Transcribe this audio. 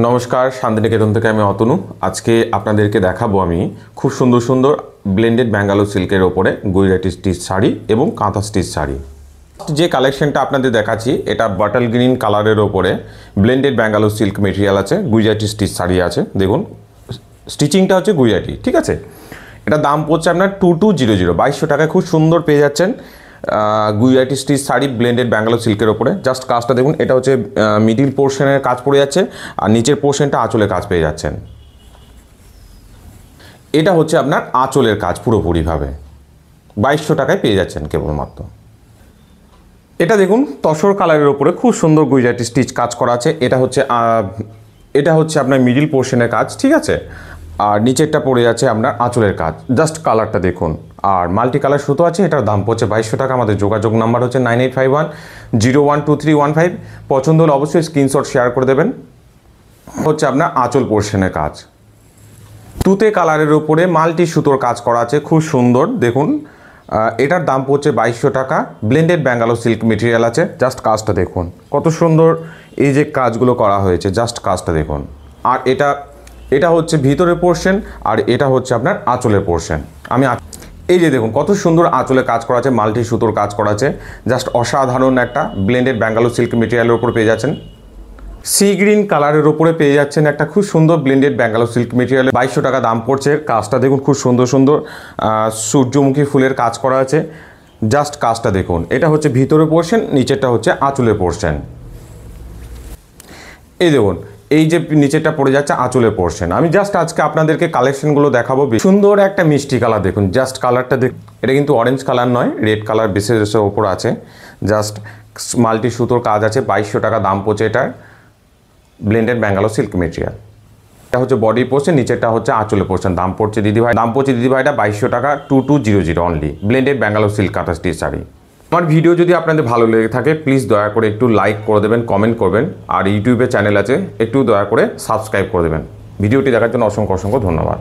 নমস্কার, শান্তিনিকেতন থেকে আমি অতনু। আজকে আপনাদেরকে দেখাবো আমি খুব সুন্দর সুন্দর ব্লেন্ডেড ব্যাঙ্গালোর সিল্কের ওপরে গুজরাটি স্টিচ শাড়ি এবং কাঁথা স্টিচ শাড়ি। যে কালেকশনটা আপনাদের দেখাচ্ছি এটা বাটল গ্রিন কালারের ওপরে ব্লেন্ডেড ব্যাঙ্গালোর সিল্ক মেটেরিয়াল আছে, গুজরাটি স্টিচ শাড়ি আছে। দেখুন স্টিচিংটা হচ্ছে গুজরাটি, ঠিক আছে। এটা দাম পড়ছে আপনার 2200, 2200 টাকায় খুব সুন্দর পেয়ে যাচ্ছেন গুজরাটি স্টিচ শাড়ি ব্লেন্ডেড ব্যাঙ্গালোর সিল্কের ওপরে। জাস্ট কাজটা দেখুন, এটা হচ্ছে মিডিল পোর্শনের কাজ পড়ে যাচ্ছে আর নিচের পোর্শনটা আঁচলের কাজ পেয়ে যাচ্ছেন। এটা হচ্ছে আপনার আঁচলের কাজ পুরোপুরিভাবে 2200 টাকায় পেয়ে যাচ্ছেন কেবলমাত্র। এটা দেখুন তসর কালারের ওপরে খুব সুন্দর গুজরাটি স্টিচ কাজ করা আছে। এটা হচ্ছে আপনার মিডিল পোর্শনের কাজ, ঠিক আছে। আর নিচেরটা পড়ে যাচ্ছে আপনার আঁচলের কাজ। জাস্ট কালারটা দেখুন। আর মাল্টি কালার সুতো আছে, এটার দাম পড়ছে 2200 টাকা। আমাদের যোগাযোগ নাম্বার হচ্ছে 9851012315। পছন্দ হলে অবশ্যই স্ক্রিনশট শেয়ার করে দেবেন। হচ্ছে আপনার আঁচল পোর্শনের কাজ, তুতে কালারের উপরে মাল্টি সুতোর কাজ করা আছে, খুব সুন্দর দেখুন। এটার দাম পড়ছে 2200 টাকা। ব্লেন্ডেড ব্যাঙ্গালোর সিল্ক মেটেরিয়াল আছে। জাস্ট কাজটা দেখুন কত সুন্দর, এই যে কাজগুলো করা হয়েছে, জাস্ট কাজটা দেখুন। আর এটা হচ্ছে ভিতরের পোর্শন আর এটা হচ্ছে আপনার আঁচলের পোর্শন। এই যে দেখুন কত সুন্দর আঁচলে কাজ করা আছে, মাল্টি সুতোর কাজ করা আছে। জাস্ট অসাধারণ একটা ব্লেন্ডেড ব্যাঙ্গালোর সিল্ক মেটেরিয়ালের উপর পেয়ে যাচ্ছেন। সি গ্রিন কালারের উপরে পেয়ে যাচ্ছেন একটা খুব সুন্দর ব্লেন্ডেড ব্যাঙ্গালোর সিল্ক মেটেরিয়াল। 2200 টাকা দাম পড়ছে। কাজটা দেখুন খুব সুন্দর সুন্দর সূর্যমুখী ফুলের কাজ করা আছে। জাস্ট কাজটা দেখুন। এটা হচ্ছে ভিতরের পোর্শন, নিচেরটা হচ্ছে আঁচলের পোর্শন। এই দেখুন এই যে নিচেরটা পড়ে যাচ্ছে আঁচলের পোর্শন। আমি জাস্ট আজকে আপনাদেরকে কালেকশনগুলো দেখাবো। সুন্দর একটা মিষ্টি কালার দেখুন, জাস্ট কালারটা দেখুন। এটা কিন্তু অরেঞ্জ কালার নয়, রেড কালার বেসের ওপর আছে। জাস্ট মাল্টি সুতোর কাজ আছে। 2200 টাকা দাম পড়ছে এটার ব্লেন্ডেড ব্যাঙ্গালোর সিল্ক মেটেরিয়াল। এটা হচ্ছে বডি পোর্শন, নিচেরটা হচ্ছে আঁচলের পোর্শন। দাম পড়ছে দিদিভাইটা 2200 টাকা, 2200 অনলি ব্লেন্ডেড ব্যাঙ্গালোর সিল্ক কাঁথা স্টিচ শাড়ি। আমার ভিডিও যদি আপনাদের ভালো লেগে থাকে প্লিজ দয়া করে একটু লাইক করে দেবেন, কমেন্ট করবেন। আর ইউটিউবে চ্যানেল আছে, একটু দয়া করে সাবস্ক্রাইব করে দেবেন। ভিডিওটি দেখার জন্য অসংখ্য অসংখ্য ধন্যবাদ।